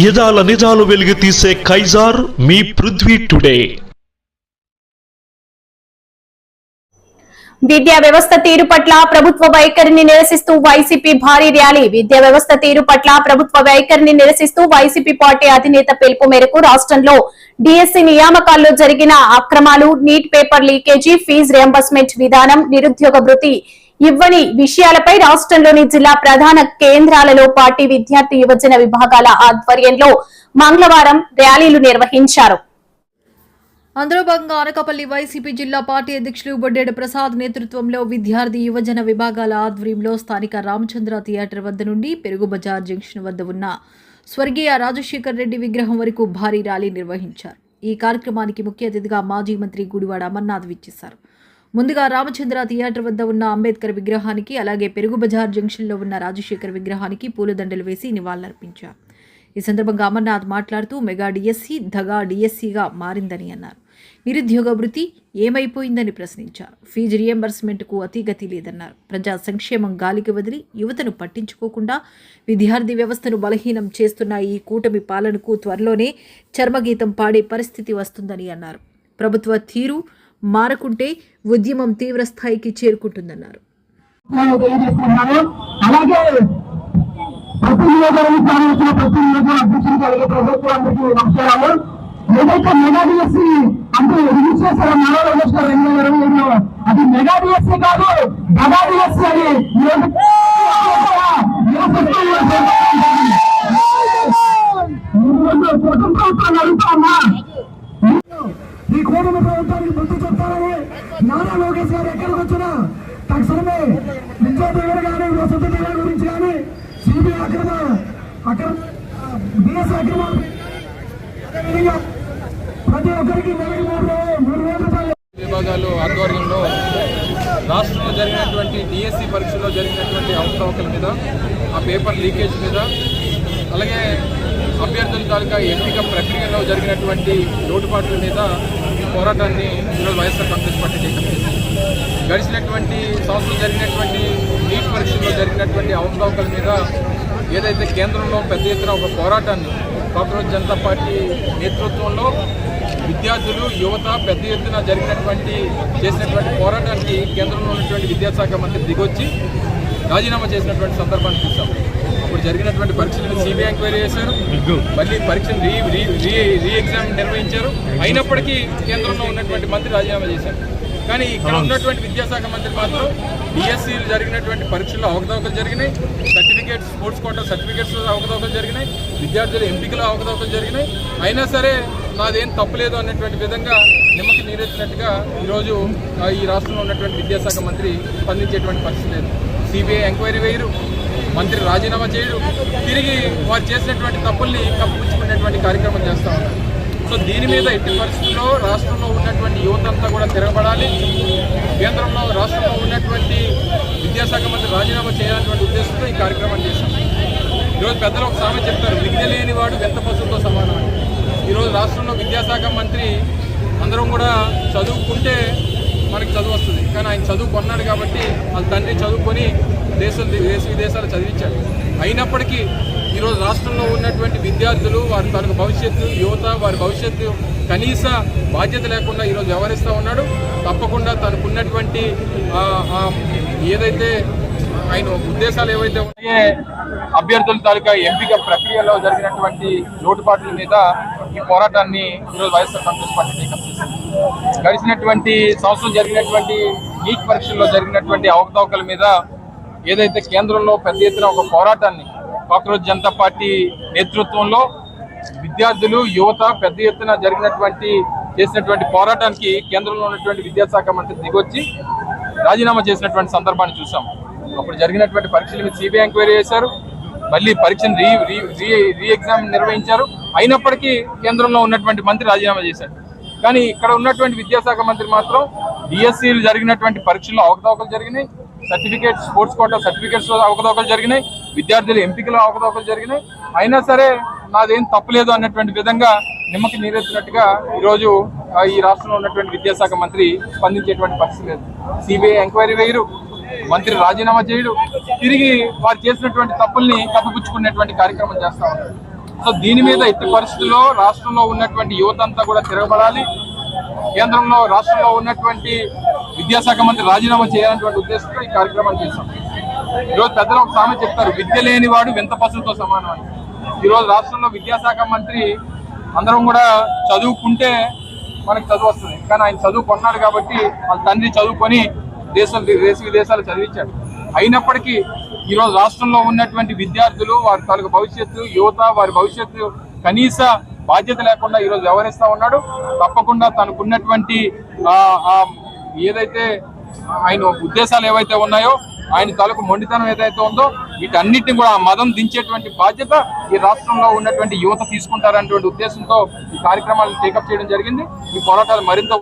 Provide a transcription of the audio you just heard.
యదాల నిజాలు వెలుగు తీసే కైజార్ మీ పృథ్వీ టుడే. విద్యా వ్యవస్థ తీరు పట్ల ప్రభుత్వ వైఖరిని నిరసిస్తూ వైసీపీ భారీ ర్యాలీ. విద్యా వ్యవస్థ తీరు పట్ల ప్రభుత్వ వైఖరిని నిరసిస్తూ వైసీపీ పార్టీ అధినేత పిలుపు మేరకు రాష్ట్రంలో డిఎస్సి నియామకాల్లో జరిగిన అక్రమాలు, NEET paper leakage, fee reimbursement విధానం, నిరుద్యోగ భృతి ఇవ్వని విషయాలపై రాష్ట్రంలోని జిల్లా ప్రధాన కేంద్రాలలో పార్టీ విద్యార్థి యువజన విభాగాల ఆధ్వర్యంలో మంగళవారం ర్యాలీలు నిర్వహించారు. అందులో భాగంగా అనకాపల్లి వైసీపీ జిల్లా పార్టీ అధ్యక్షులు బొడ్డేడు ప్రసాద్ నేతృత్వంలో విద్యార్థి యువజన విభాగాల ఆధ్వర్యంలో స్థానిక రామచంద్ర థియేటర్ వద్ద నుండి పెరుగు బజార్ జంక్షన్ వద్ద ఉన్న స్వర్గీయ రాజశేఖర్ రెడ్డి విగ్రహం వరకు భారీ ర్యాలీ నిర్వహించారు. ఈ కార్యక్రమానికి ముఖ్య అతిథిగా మాజీ మంత్రి గుడివాడ అమర్నాథ్ విచ్చేశారు. ముందుగా రామచంద్ర థియేటర్ వద్ద ఉన్న అంబేద్కర్ విగ్రహానికి, అలాగే పెరుగు బజార్ జంక్షన్లో ఉన్న రాజశేఖర్ విగ్రహానికి పూలదండలు వేసి నివాళులర్పించారు. ఈ సందర్భంగా అమర్నాథ్ మాట్లాడుతూ మెగా డిఎస్సి దగా డిఎస్సిగా మారిందని అన్నారు. నిరుద్యోగ భృతి ఏమైపోయిందని ప్రశ్నించారు. ఫీజు రియంబర్స్మెంట్కు అతిగతి లేదన్నారు. ప్రజా సంక్షేమం గాలికి వదిలి యువతను పట్టించుకోకుండా విద్యార్థి వ్యవస్థను బలహీనం చేస్తున్న ఈ కూటమి పాలనకు త్వరలోనే చర్మగీతం పాడే పరిస్థితి వస్తుందని అన్నారు. ప్రభుత్వ తీరు మారకుంటే ఉద్యమం తీవ్ర స్థాయికి చేరుకుంటుందన్నారు. ఏదైతే మెగా డిఎస్సి అంటే రిలీజ్ చేశారో మనోహర్ 2027లో అది మెగా డిఎస్సి కాదు, మెగా డిఎస్సి అని ప్రభుత్వాన్ని అడుగుతామా. ఈ కూటమి ప్రభుత్వానికి బుద్ధి చెప్తారని నారా లోకేష్ గారు ఎక్కడికి వచ్చినా తక్షణమే విద్యా దీవెన కానీ, వసతి దీవెన గురించి కానీ, సిబిఐ అక్రమ డిఎస్సి అక్రమాలు ప్రతి ఒక్కరికి విభాగాలు ఆధ్వర్యంలో రాష్ట్రంలో జరిగినటువంటి డిఎస్సి పరీక్షలో జరిగినటువంటి అవకతవకల మీద, ఆ పేపర్ లీకేజ్ మీద, అలాగే అభ్యర్థుల తాలూకా ఎంపిక ప్రక్రియలో జరిగినటువంటి లోటుపాట్ల మీద ఈ పోరాటాన్ని ఈరోజు వైఎస్ఆర్ కాంగ్రెస్ పార్టీ చేసింది. గడిచినటువంటి సంవత్సరం జరిగినటువంటి నీట్ పరీక్షల్లో జరిగినటువంటి అవకతవకల మీద ఏదైతే కేంద్రంలో పెద్ద ఎత్తున ఒక పోరాటాన్ని కాంగ్రెస్ జనతా పార్టీ నేతృత్వంలో విద్యార్థులు, యువత పెద్ద ఎత్తున చేసినటువంటి పోరాటానికి కేంద్రంలో ఉన్నటువంటి విద్యాశాఖ మంత్రి దిగొచ్చి రాజీనామా చేసినటువంటి సందర్భాన్ని చూసాం. అప్పుడు జరిగినటువంటి పరీక్షలను సిబిఐ ఎంక్వైరీ చేశారు, మళ్ళీ పరీక్షను రీ ఎగ్జామ్ నిర్వహించారు. అయినప్పటికీ కేంద్రంలో ఉన్నటువంటి మంత్రి రాజీనామా చేశారు. కానీ ఇక్కడ ఉన్నటువంటి విద్యాశాఖ మంత్రి మాత్రం డిఎస్సీలు జరిగినటువంటి పరీక్షల్లో అవకతవకలు జరిగినాయి, సర్టిఫికేట్స్, స్పోర్ట్స్ కోటా సర్టిఫికేట్స్ అవకతవకలు జరిగినాయి, విద్యార్థుల ఎంపికలు అవకతవకలు జరిగినాయి. అయినా సరే నాదేం తప్పులేదు అన్నటువంటి విధంగా నిమ్మకి నీరెత్తినట్టుగా ఈరోజు ఈ రాష్ట్రంలో ఉన్నటువంటి విద్యాశాఖ మంత్రి స్పందించేటువంటి పరిస్థితి లేదు. సిబిఐ ఎంక్వైరీ వేయరు, మంత్రి రాజీనామా చేయడు, తిరిగి వారు చేసినటువంటి తప్పుల్ని కప్పిపుచ్చుకునేటువంటి కార్యక్రమం చేస్తూ ఉన్నారు. సో దీని మీద ఎట్టి పరిస్థితుల్లో రాష్ట్రంలో ఉన్నటువంటి యువత అంతా కూడా తిరగబడాలి. కేంద్రంలో రాష్ట్రంలో ఉన్నటువంటి విద్యాశాఖ మంత్రి రాజీనామా చేయాలన్నటువంటి ఉద్దేశంతో ఈ కార్యక్రమం చేశాం. ఈరోజు పెద్దలు ఒక సామెత చెప్తారు, విద్య లేని వాడు వింత పశువుతో సమానం అని. ఈరోజు రాష్ట్రంలో విద్యాశాఖ మంత్రి అందరం కూడా చదువుకుంటే మనకి చదువు వస్తుంది, కానీ ఆయన చదువుకున్నాడు కాబట్టి వాళ్ళ తండ్రి చదువుకొని దేశ విదేశాలు చదివించాడు. అయినప్పటికీ ఈరోజు రాష్ట్రంలో ఉన్నటువంటి విద్యార్థులు, వారి తనకు భవిష్యత్తు, యువత వారి భవిష్యత్తు కనీస బాధ్యత లేకుండా ఈరోజు వ్యవహరిస్తూ ఉన్నాడు. తప్పకుండా తనకున్నటువంటి ఏదైతే ఆయన ఉద్దేశాలు ఏవైతే ఉన్నాయో అభ్యర్థుల తాలూకా ఎంపిక ప్రక్రియలో జరిగినటువంటి లోటుపాట్ల మీద ఈ పోరాటాన్ని ఈరోజు వైఎస్ఆర్ కాంగ్రెస్ పార్టీ టేకప్ చేసింది. గడిచినటువంటి సంవత్సరం జరిగినటువంటి నీట్ పరీక్షల్లో జరిగినటువంటి అవకతవకల మీద ఏదైతే కేంద్రంలో పెద్ద ఎత్తున ఒక పోరాటాన్ని కాంగ్రెస్ జనతా పార్టీ నేతృత్వంలో విద్యార్థులు, యువత పెద్ద ఎత్తున చేసినటువంటి పోరాటానికి కేంద్రంలో ఉన్నటువంటి విద్యాశాఖ మంత్రి దిగొచ్చి రాజీనామా చేసినటువంటి సందర్భాన్ని చూసాం. అప్పుడు జరిగినటువంటి పరీక్షల మీద సిబిఐ ఎంక్వైరీ చేశారు, మళ్ళీ పరీక్షను రీ ఎగ్జామ్ నిర్వహించారు. అయినప్పటికీ కేంద్రంలో ఉన్నటువంటి మంత్రి రాజీనామా చేశారు. కానీ ఇక్కడ ఉన్నటువంటి విద్యాశాఖ మంత్రి మాత్రం డిఎస్సీలు జరిగినటువంటి పరీక్షల్లో అవకతవకలు జరిగినాయి, సర్టిఫికేట్స్, స్పోర్ట్స్ కోటా సర్టిఫికేట్స్ అవకతవకలు జరిగినాయి, విద్యార్థుల ఎంపికలు అవకతవకలు జరిగినాయి. అయినా సరే నాదేం తప్పులేదు అన్నటువంటి విధంగా నిమ్మకి నీరెత్తినట్టుగా ఈరోజు ఈ రాష్ట్రంలో ఉన్నటువంటి విద్యాశాఖ మంత్రి స్పందించేటువంటి పరిస్థితి లేదు. సిబిఐ ఎంక్వైరీ వేయరు, మంత్రి రాజీనామా చేయడు, తిరిగి వారు చేసినటువంటి తప్పుల్ని కప్పిపుచ్చుకునేటువంటి కార్యక్రమం చేస్తా ఉన్నారు. సో దీని మీద ఎట్టి పరిస్థితుల్లో రాష్ట్రంలో ఉన్నటువంటి యువత అంతా కూడా తిరగబడాలి. కేంద్రంలో రాష్ట్రంలో ఉన్నటువంటి విద్యాశాఖ మంత్రి రాజీనామా చేయాలనేటువంటి ఉద్దేశంతో ఈ కార్యక్రమాన్ని చేశాం. ఈరోజు పెద్దలు ఒక సామెత చెప్తారు, విద్య లేనివాడు వింత పశువుతో సమానం అని. ఈరోజు రాష్ట్రంలో విద్యాశాఖ మంత్రి అందరం కూడా చదువుకుంటే మనకు చదువు వస్తుంది, కానీ ఆయన చదువుకున్నాడు కాబట్టి వాళ్ళ తండ్రి చదువుకొని దేశ విదేశాలు చదివించాడు. అయినప్పటికీ ఈరోజు రాష్ట్రంలో ఉన్నటువంటి విద్యార్థులు వారి తాలూకు భవిష్యత్తు, యువత వారి భవిష్యత్తు కనీస బాధ్యత లేకుండా ఈరోజు వ్యవహరిస్తూ ఉన్నాడు. తప్పకుండా తనకున్నటువంటి ఏదైతే ఆయన ఉద్దేశాలు ఏవైతే ఉన్నాయో, ఆయన తాలూకు మొండితనం ఏదైతే ఉందో, వీటన్నిటిని కూడా ఆ మదం దించేటువంటి బాధ్యత ఈ రాష్ట్రంలో ఉన్నటువంటి యువత తీసుకుంటారనేటువంటి ఉద్దేశంతో ఈ కార్యక్రమాలను టేకప్ చేయడం జరిగింది. ఈ పోరాటాలు మరింత